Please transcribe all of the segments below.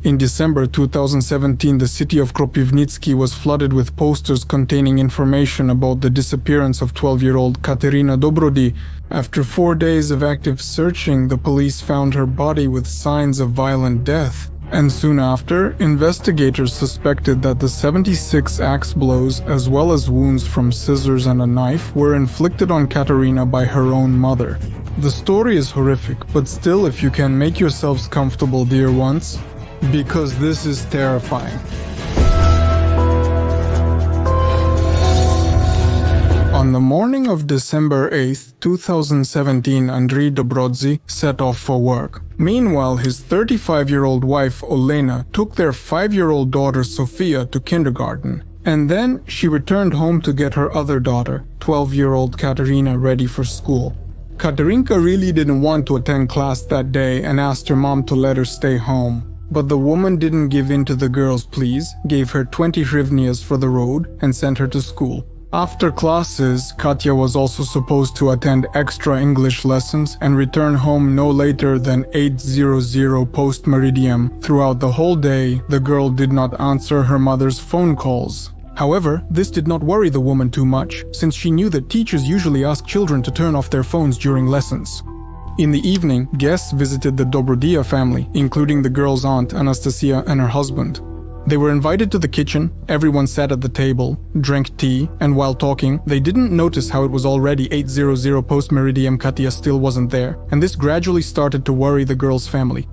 In December 2017, the city of Kropyvnytskyi was flooded with posters containing information about the disappearance of 12-year-old Kateryna Dobrodii. After 4 days of active searching, the police found her body with signs of violent death. And soon after, investigators suspected that the 76 axe blows, as well as wounds from scissors and a knife, were inflicted on Kateryna by her own mother. The story is horrific, but still, if you can make yourselves comfortable, dear ones, because this is terrifying. On the morning of December 8, 2017, Andrei Dobrodii set off for work. Meanwhile, his 35-year-old wife, Olena, took their 5-year-old daughter, Sofia, to kindergarten. And then she returned home to get her other daughter, 12-year-old Kateryna, ready for school. Katerynka really didn't want to attend class that day and asked her mom to let her stay home. But the woman didn't give in to the girl's pleas, gave her 20 hryvnias for the road, and sent her to school. After classes, Katya was also supposed to attend extra English lessons and return home no later than 8:00 post-meridium. Throughout the whole day, the girl did not answer her mother's phone calls. However, this did not worry the woman too much, since she knew that teachers usually ask children to turn off their phones during lessons. In the evening, guests visited the Dobrodii family, including the girl's aunt, Anastasia, and her husband. They were invited to the kitchen, everyone sat at the table, drank tea, and while talking, they didn't notice how it was already 8:00 post-meridium. Katya still wasn't there, and this gradually started to worry the girl's family.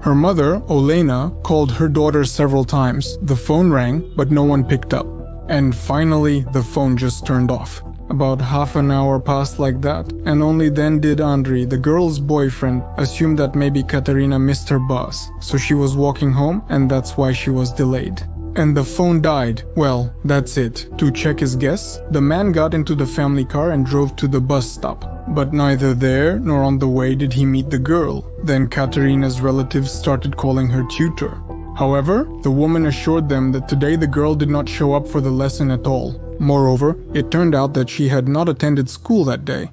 Her mother, Olena, called her daughter several times. The phone rang, but no one picked up. And finally, the phone just turned off. About half an hour passed like that, and only then did Andrei, the girl's boyfriend, assume that maybe Kateryna missed her bus, so she was walking home and that's why she was delayed. And the phone died. Well, that's it. To check his guess, the man got into the family car and drove to the bus stop. But neither there nor on the way did he meet the girl. Then Kateryna's relatives started calling her tutor. However, the woman assured them that today the girl did not show up for the lesson at all. Moreover, it turned out that she had not attended school that day.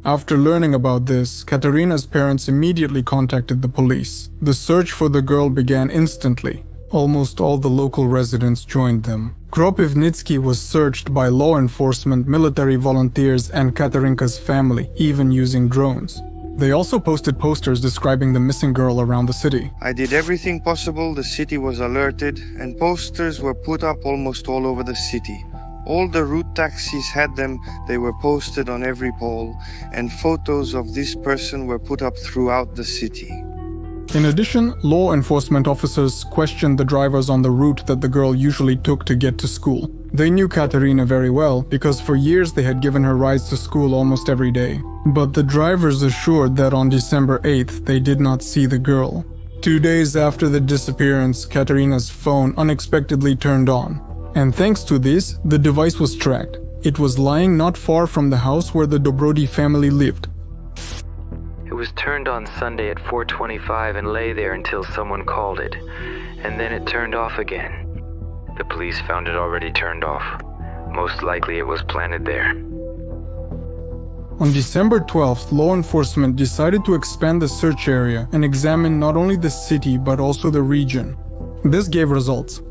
After learning about this, Kateryna's parents immediately contacted the police. The search for the girl began instantly. Almost all the local residents joined them. Kropyvnytskyi was searched by law enforcement, military volunteers, and Katerynka's family, even using drones. They also posted posters describing the missing girl around the city. I did everything possible, the city was alerted, and posters were put up almost all over the city. All the route taxis had them, they were posted on every pole, and photos of this person were put up throughout the city. In addition, law enforcement officers questioned the drivers on the route that the girl usually took to get to school. They knew Kateryna very well, because for years they had given her rides to school almost every day. But the drivers assured that on December 8th they did not see the girl. 2 days after the disappearance, Kateryna's phone unexpectedly turned on. And thanks to this, the device was tracked. It was lying not far from the house where the Dobrodii family lived. It was turned on Sunday at 4:25 and lay there until someone called it, and then it turned off again. The police found it already turned off. Most likely it was planted there. On December 12th, law enforcement decided to expand the search area and examine not only the city but also the region. This gave results.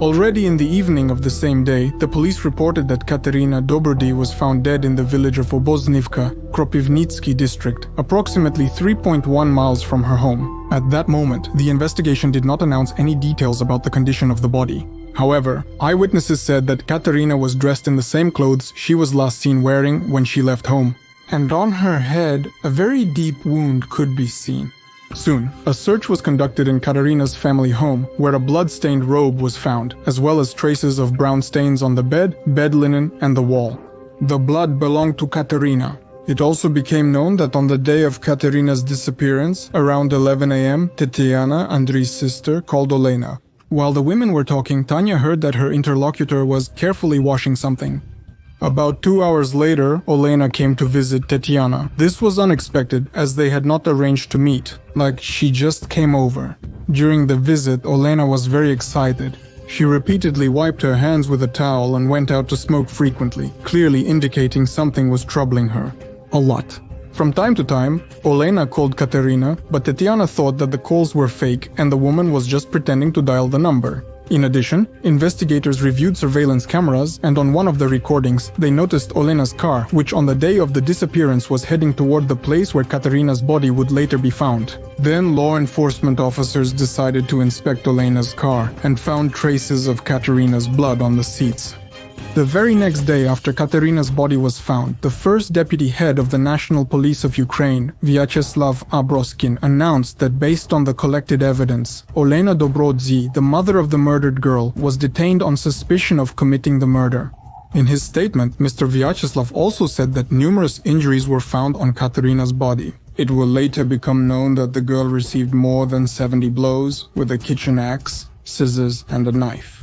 Already in the evening of the same day, the police reported that Kateryna Dobrodii was found dead in the village of Oboznivka, Kropyvnytskyi district, approximately 3.1 miles from her home. At that moment, the investigation did not announce any details about the condition of the body. However, eyewitnesses said that Kateryna was dressed in the same clothes she was last seen wearing when she left home. And on her head, a very deep wound could be seen. Soon, a search was conducted in Kateryna's family home, where a blood-stained robe was found, as well as traces of brown stains on the bed linen, and the wall. The blood belonged to Kateryna. It also became known that on the day of Kateryna's disappearance, around 11 a.m., Tatiana, Andrei's sister, called Olena. While the women were talking, Tanya heard that her interlocutor was carefully washing something. About 2 hours later, Olena came to visit Tatiana. This was unexpected, as they had not arranged to meet, like she just came over. During the visit, Olena was very excited. She repeatedly wiped her hands with a towel and went out to smoke frequently, clearly indicating something was troubling her. A lot. From time to time, Olena called Kateryna, but Tatiana thought that the calls were fake and the woman was just pretending to dial the number. In addition, investigators reviewed surveillance cameras, and on one of the recordings, they noticed Olena's car, which on the day of the disappearance was heading toward the place where Kateryna's body would later be found. Then law enforcement officers decided to inspect Olena's car and found traces of Kateryna's blood on the seats. The very next day after Kateryna's body was found, the first deputy head of the National Police of Ukraine, Vyacheslav Abroskin, announced that based on the collected evidence, Olena Dobrodii, the mother of the murdered girl, was detained on suspicion of committing the murder. In his statement, Mr. Vyacheslav also said that numerous injuries were found on Kateryna's body. It will later become known that the girl received more than 70 blows with a kitchen axe, scissors, and a knife.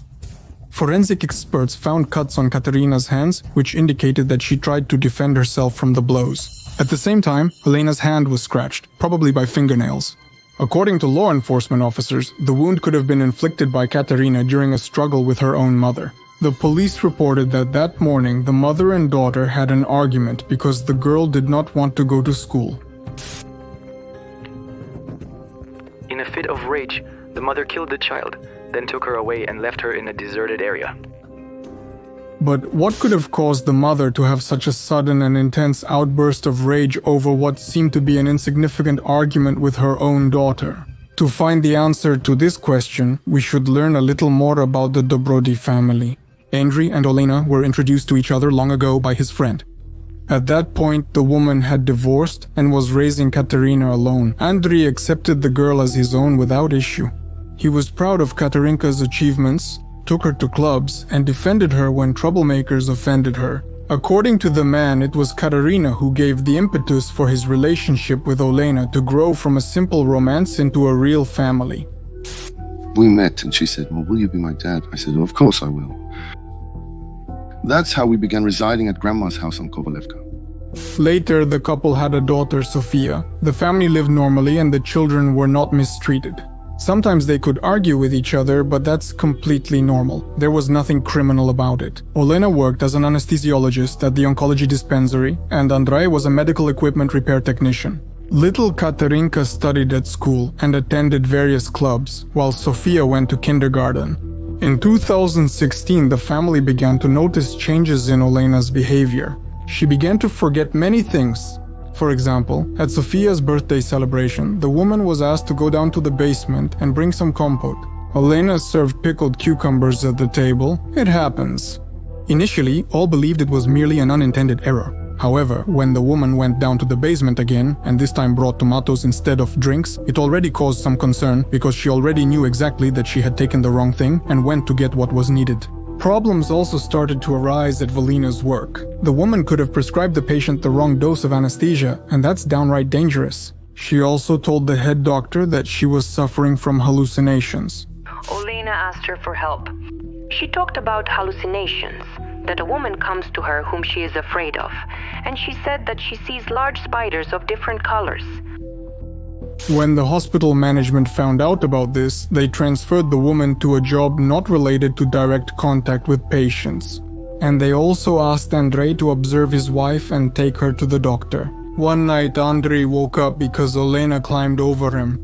Forensic experts found cuts on Kateryna's hands, which indicated that she tried to defend herself from the blows. At the same time, Olena's hand was scratched, probably by fingernails. According to law enforcement officers, the wound could have been inflicted by Kateryna during a struggle with her own mother. The police reported that morning the mother and daughter had an argument because the girl did not want to go to school. In a fit of rage, the mother killed the child, then took her away and left her in a deserted area. But what could have caused the mother to have such a sudden and intense outburst of rage over what seemed to be an insignificant argument with her own daughter? To find the answer to this question, we should learn a little more about the Dobrodii family. Andrei and Olena were introduced to each other long ago by his friend. At that point, the woman had divorced and was raising Kateryna alone. Andrei accepted the girl as his own without issue. He was proud of Katerynka's achievements, took her to clubs, and defended her when troublemakers offended her. According to the man, it was Kateryna who gave the impetus for his relationship with Olena to grow from a simple romance into a real family. We met and she said, "Well, will you be my dad?" I said, "Oh, of course I will." That's how we began residing at Grandma's house on Kovalevka. Later, the couple had a daughter, Sofia. The family lived normally and the children were not mistreated. Sometimes they could argue with each other, but that's completely normal. There was nothing criminal about it. Olena worked as an anesthesiologist at the oncology dispensary, and Andrei was a medical equipment repair technician. Little Katerynka studied at school and attended various clubs, while Sofia went to kindergarten. In 2016, the family began to notice changes in Olena's behavior. She began to forget many things. For example, at Sofia's birthday celebration, the woman was asked to go down to the basement and bring some compote. Olena served pickled cucumbers at the table. It happens. Initially, all believed it was merely an unintended error. However, when the woman went down to the basement again, and this time brought tomatoes instead of drinks, it already caused some concern because she already knew exactly that she had taken the wrong thing and went to get what was needed. Problems also started to arise at Valina's work. The woman could have prescribed the patient the wrong dose of anesthesia, and that's downright dangerous. She also told the head doctor that she was suffering from hallucinations. Olena asked her for help. She talked about hallucinations, that a woman comes to her whom she is afraid of, and she said that she sees large spiders of different colors. When the hospital management found out about this, they transferred the woman to a job not related to direct contact with patients. And they also asked Andrei to observe his wife and take her to the doctor. One night, Andrei woke up because Olena climbed over him.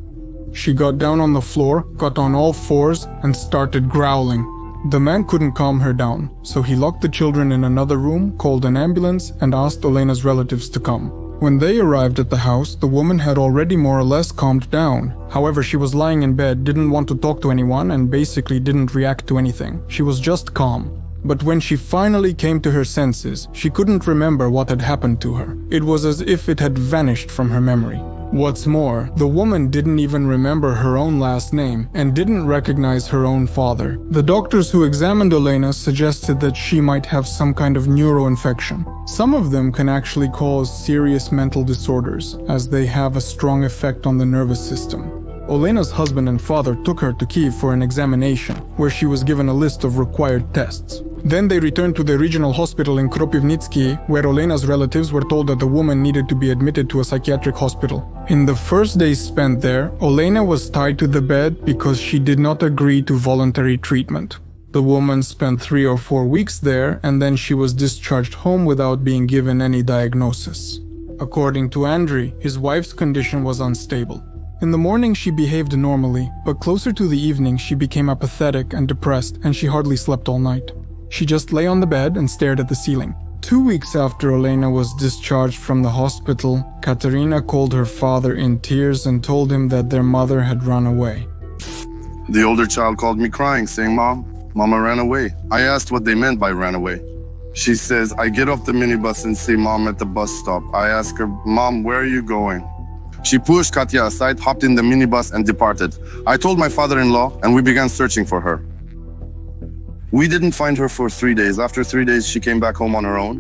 She got down on the floor, got on all fours, and started growling. The man couldn't calm her down, so he locked the children in another room, called an ambulance, and asked Olena's relatives to come. When they arrived at the house, the woman had already more or less calmed down. However, she was lying in bed, didn't want to talk to anyone, and basically didn't react to anything. She was just calm. But when she finally came to her senses, she couldn't remember what had happened to her. It was as if it had vanished from her memory. What's more, the woman didn't even remember her own last name and didn't recognize her own father. The doctors who examined Olena suggested that she might have some kind of neuroinfection. Some of them can actually cause serious mental disorders, as they have a strong effect on the nervous system. Olena's husband and father took her to Kiev for an examination, where she was given a list of required tests. Then they returned to the regional hospital in Kropyvnytskyi, where Olena's relatives were told that the woman needed to be admitted to a psychiatric hospital. In the first days spent there, Olena was tied to the bed because she did not agree to voluntary treatment. The woman spent 3 or 4 weeks there, and then she was discharged home without being given any diagnosis. According to Andriy, his wife's condition was unstable. In the morning she behaved normally, but closer to the evening she became apathetic and depressed, and she hardly slept all night. She just lay on the bed and stared at the ceiling. 2 weeks after Olena was discharged from the hospital, Kateryna called her father in tears and told him that their mother had run away. The older child called me crying, saying, Mama ran away. I asked what they meant by ran away. She says, I get off the minibus and see Mom at the bus stop. I ask her, Mom, where are you going? She pushed Katya aside, hopped in the minibus and departed. I told my father-in-law and we began searching for her. We didn't find her for 3 days. After 3 days, she came back home on her own.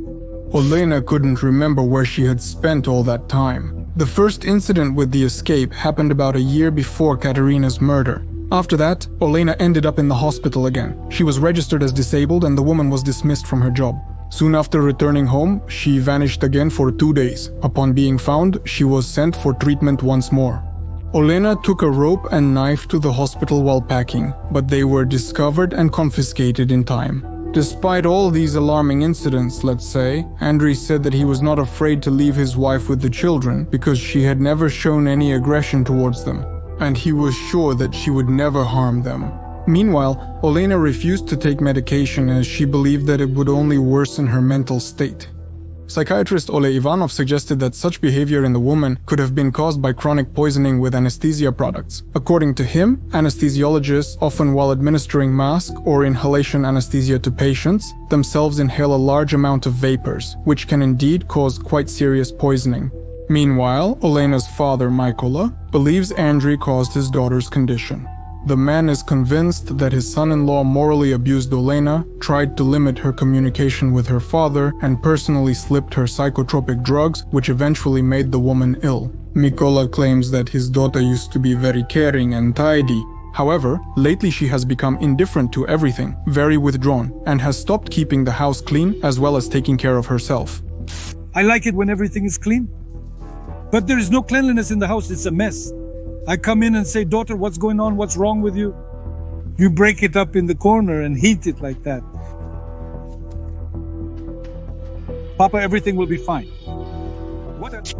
Olena couldn't remember where she had spent all that time. The first incident with the escape happened about a year before Kateryna's murder. After that, Olena ended up in the hospital again. She was registered as disabled and the woman was dismissed from her job. Soon after returning home, she vanished again for 2 days. Upon being found, she was sent for treatment once more. Olena took a rope and knife to the hospital while packing, but they were discovered and confiscated in time. Despite all these alarming incidents, let's say, Andriy said that he was not afraid to leave his wife with the children because she had never shown any aggression towards them, and he was sure that she would never harm them. Meanwhile, Olena refused to take medication as she believed that it would only worsen her mental state. Psychiatrist Ole Ivanov suggested that such behavior in the woman could have been caused by chronic poisoning with anesthesia products. According to him, anesthesiologists, often while administering mask or inhalation anesthesia to patients, themselves inhale a large amount of vapors, which can indeed cause quite serious poisoning. Meanwhile, Olena's father, Mykola, believes Andriy caused his daughter's condition. The man is convinced that his son-in-law morally abused Olena, tried to limit her communication with her father, and personally slipped her psychotropic drugs, which eventually made the woman ill. Mykola claims that his daughter used to be very caring and tidy. However, lately she has become indifferent to everything, very withdrawn, and has stopped keeping the house clean as well as taking care of herself. I like it when everything is clean, but there is no cleanliness in the house. It's a mess. I come in and say, daughter, what's going on? What's wrong with you? You break it up in the corner and heat it like that. Papa, everything will be fine.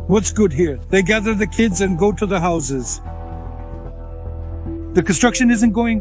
What's good here? They gather the kids and go to the houses. The construction isn't going.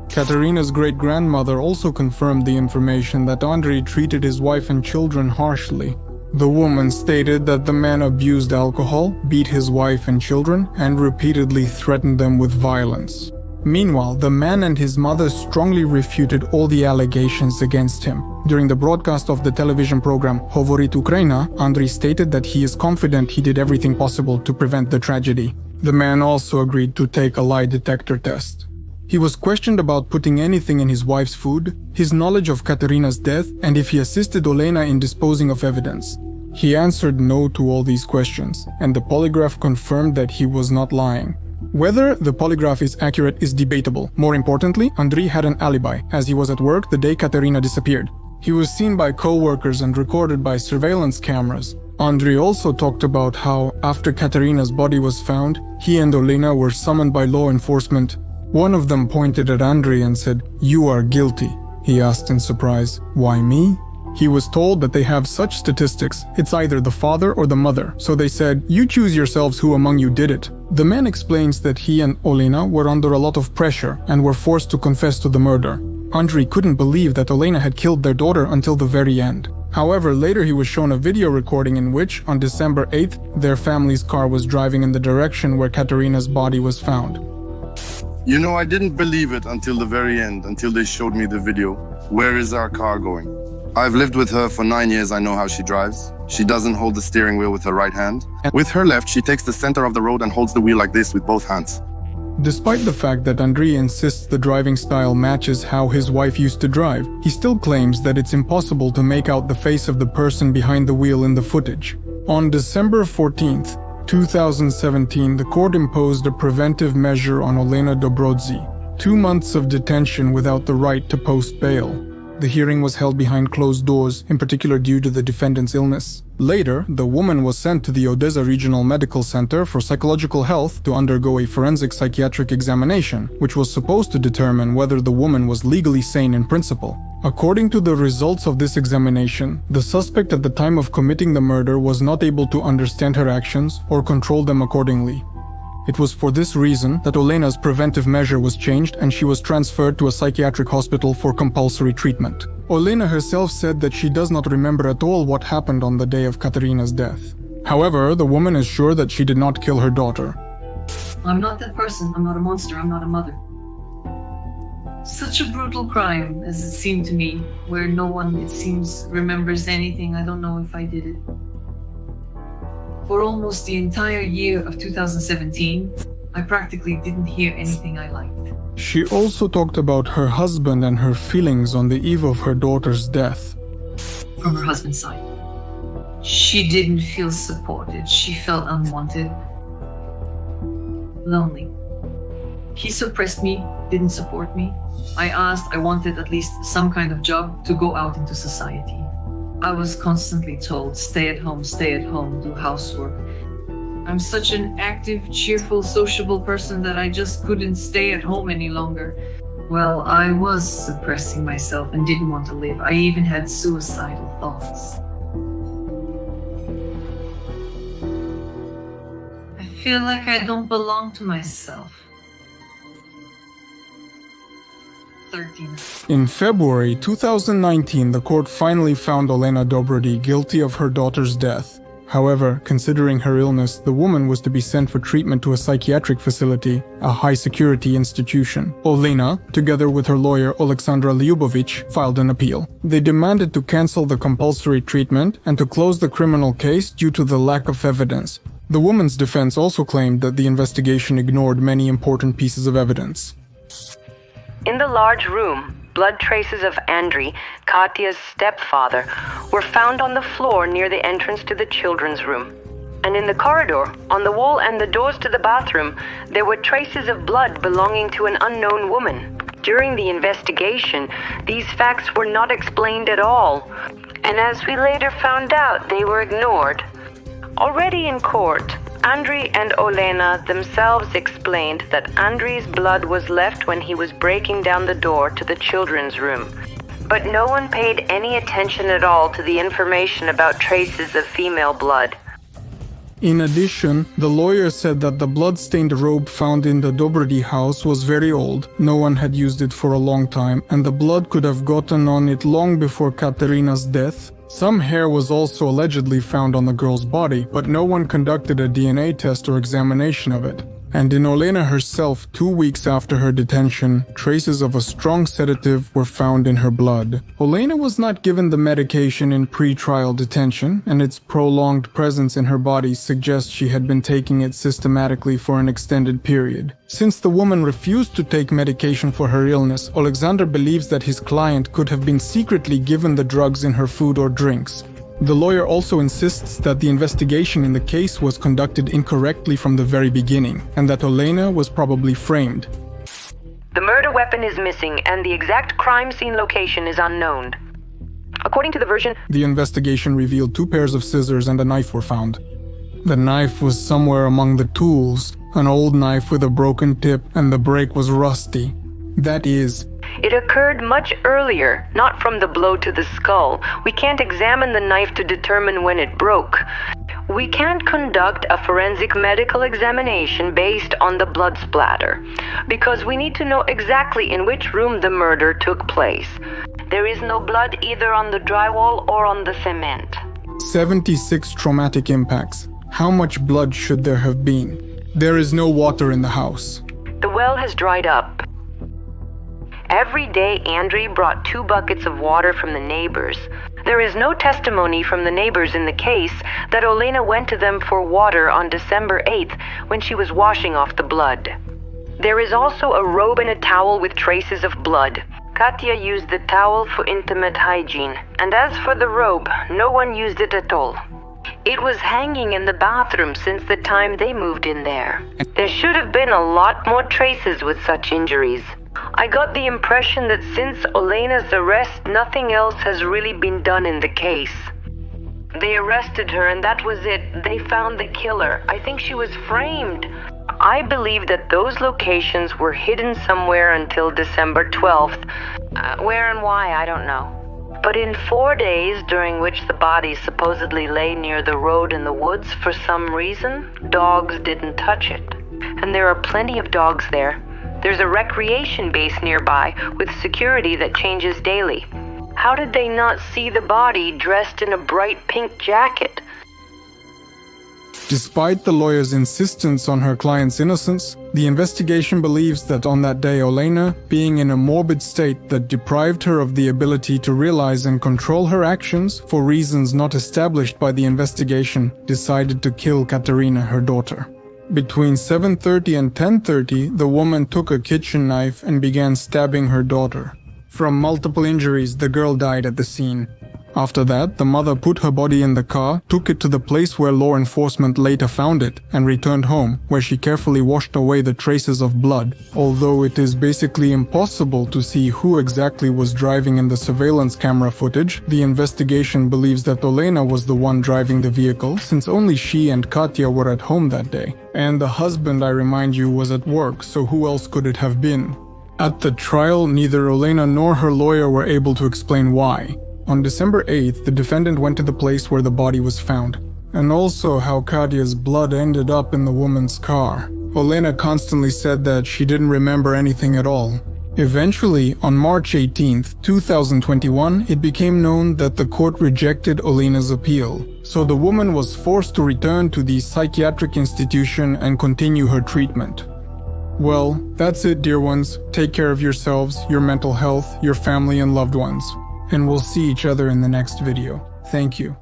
Kateryna's great-grandmother also confirmed the information that Andriy treated his wife and children harshly. The woman stated that the man abused alcohol, beat his wife and children, and repeatedly threatened them with violence. Meanwhile, the man and his mother strongly refuted all the allegations against him. During the broadcast of the television program Hovorit Ukraina, Andriy stated that he is confident he did everything possible to prevent the tragedy. The man also agreed to take a lie detector test. He was questioned about putting anything in his wife's food, his knowledge of Kateryna's death, and if he assisted Olena in disposing of evidence. He answered no to all these questions, and the polygraph confirmed that he was not lying. Whether the polygraph is accurate is debatable. More importantly, Andriy had an alibi, as he was at work the day Kateryna disappeared. He was seen by co-workers and recorded by surveillance cameras. Andriy also talked about how, after Kateryna's body was found, he and Olena were summoned by law enforcement. One of them pointed at Andriy and said, "You are guilty." He asked in surprise, "Why me?" He was told that they have such statistics, it's either the father or the mother, so they said, "You choose yourselves who among you did it." The man explains that he and Olena were under a lot of pressure and were forced to confess to the murder. Andriy couldn't believe that Olena had killed their daughter until the very end. However, later he was shown a video recording in which, on December 8th, their family's car was driving in the direction where Kateryna's body was found. You know, I didn't believe it until the very end, until they showed me the video. Where is our car going? I've lived with her for 9 years. I know how she drives. She doesn't hold the steering wheel with her right hand. With her left, she takes the center of the road and holds the wheel like this with both hands. Despite the fact that Andriy insists the driving style matches how his wife used to drive, he still claims that it's impossible to make out the face of the person behind the wheel in the footage. On December 14th, 2017, the court imposed a preventive measure on Olena Dobrodii, 2 months of detention without the right to post bail. The hearing was held behind closed doors, in particular due to the defendant's illness. Later, the woman was sent to the Odessa Regional Medical Center for Psychological Health to undergo a forensic psychiatric examination, which was supposed to determine whether the woman was legally sane in principle. According to the results of this examination, the suspect at the time of committing the murder was not able to understand her actions or control them accordingly. It was for this reason that Olena's preventive measure was changed and she was transferred to a psychiatric hospital for compulsory treatment. Olena herself said that she does not remember at all what happened on the day of Kateryna's death. However, the woman is sure that she did not kill her daughter. I'm not that person. I'm not a monster. I'm not a mother. Such a brutal crime, as it seemed to me, where no one, it seems, remembers anything. I don't know if I did it. For almost the entire year of 2017, I practically didn't hear anything I liked. She also talked about her husband and her feelings on the eve of her daughter's death. From her husband's side, she didn't feel supported. She felt unwanted, lonely. He suppressed me, didn't support me. I wanted at least some kind of job to go out into society. I was constantly told, stay at home, do housework. I'm such an active, cheerful, sociable person that I just couldn't stay at home any longer. Well, I was suppressing myself and didn't want to live. I even had suicidal thoughts. I feel like I don't belong to myself. 13. In February 2019, the court finally found Olena Dobrodii guilty of her daughter's death. However, considering her illness, the woman was to be sent for treatment to a psychiatric facility, a high-security institution. Olena, together with her lawyer Alexandra Lyubovich, filed an appeal. They demanded to cancel the compulsory treatment and to close the criminal case due to the lack of evidence. The woman's defense also claimed that the investigation ignored many important pieces of evidence. In the large room, blood traces of Andriy, Katya's stepfather, were found on the floor near the entrance to the children's room. And in the corridor, on the wall and the doors to the bathroom, there were traces of blood belonging to an unknown woman. During the investigation, these facts were not explained at all, and as we later found out, they were ignored. Already in court, Andriy and Olena themselves explained that Andriy's blood was left when he was breaking down the door to the children's room. But no one paid any attention at all to the information about traces of female blood. In addition, the lawyer said that the blood-stained robe found in the Dobrodii house was very old, no one had used it for a long time, and the blood could have gotten on it long before Kateryna's death. Some hair was also allegedly found on the girl's body, but no one conducted a DNA test or examination of it. And in Olena herself, 2 weeks after her detention, traces of a strong sedative were found in her blood. Olena was not given the medication in pre-trial detention, and its prolonged presence in her body suggests she had been taking it systematically for an extended period. Since the woman refused to take medication for her illness, Alexander believes that his client could have been secretly given the drugs in her food or drinks. The lawyer also insists that the investigation in the case was conducted incorrectly from the very beginning, and that Olena was probably framed. The murder weapon is missing, and the exact crime scene location is unknown. According to the version, the investigation revealed 2 pairs of scissors and a knife were found. The knife was somewhere among the tools, an old knife with a broken tip, and the break was rusty. That is, it occurred much earlier, not from the blow to the skull. We can't examine the knife to determine when it broke. We can't conduct a forensic medical examination based on the blood splatter, because we need to know exactly in which room the murder took place. There is no blood either on the drywall or on the cement. 76 traumatic impacts. How much blood should there have been? There is no water in the house. The well has dried up. Every day, Andriy brought 2 buckets of water from the neighbors. There is no testimony from the neighbors in the case that Olena went to them for water on December 8th when she was washing off the blood. There is also a robe and a towel with traces of blood. Katya used the towel for intimate hygiene, and as for the robe, no one used it at all. It was hanging in the bathroom since the time they moved in there. There should have been a lot more traces with such injuries. I got the impression that since Olena's arrest, nothing else has really been done in the case. They arrested her and that was it. They found the killer. I think she was framed. I believe that those locations were hidden somewhere until December 12th. Where and why, I don't know. But in 4 days during which the body supposedly lay near the road in the woods, for some reason, dogs didn't touch it. And there are plenty of dogs there. There's a recreation base nearby with security that changes daily. How did they not see the body dressed in a bright pink jacket? Despite the lawyer's insistence on her client's innocence, the investigation believes that on that day Olena, being in a morbid state that deprived her of the ability to realize and control her actions for reasons not established by the investigation, decided to kill Kateryna, her daughter. Between 7:30 and 10:30, the woman took a kitchen knife and began stabbing her daughter. From multiple injuries, the girl died at the scene. After that, the mother put her body in the car, took it to the place where law enforcement later found it, and returned home, where she carefully washed away the traces of blood. Although it is basically impossible to see who exactly was driving in the surveillance camera footage, the investigation believes that Olena was the one driving the vehicle, since only she and Katya were at home that day. And the husband, I remind you, was at work, so who else could it have been? At the trial, neither Olena nor her lawyer were able to explain why. On December 8th, the defendant went to the place where the body was found, and also how Katya's blood ended up in the woman's car. Olena constantly said that she didn't remember anything at all. Eventually, on March 18th, 2021, it became known that the court rejected Olena's appeal, so the woman was forced to return to the psychiatric institution and continue her treatment. Well, that's it, dear ones. Take care of yourselves, your mental health, your family and loved ones. And we'll see each other in the next video. Thank you.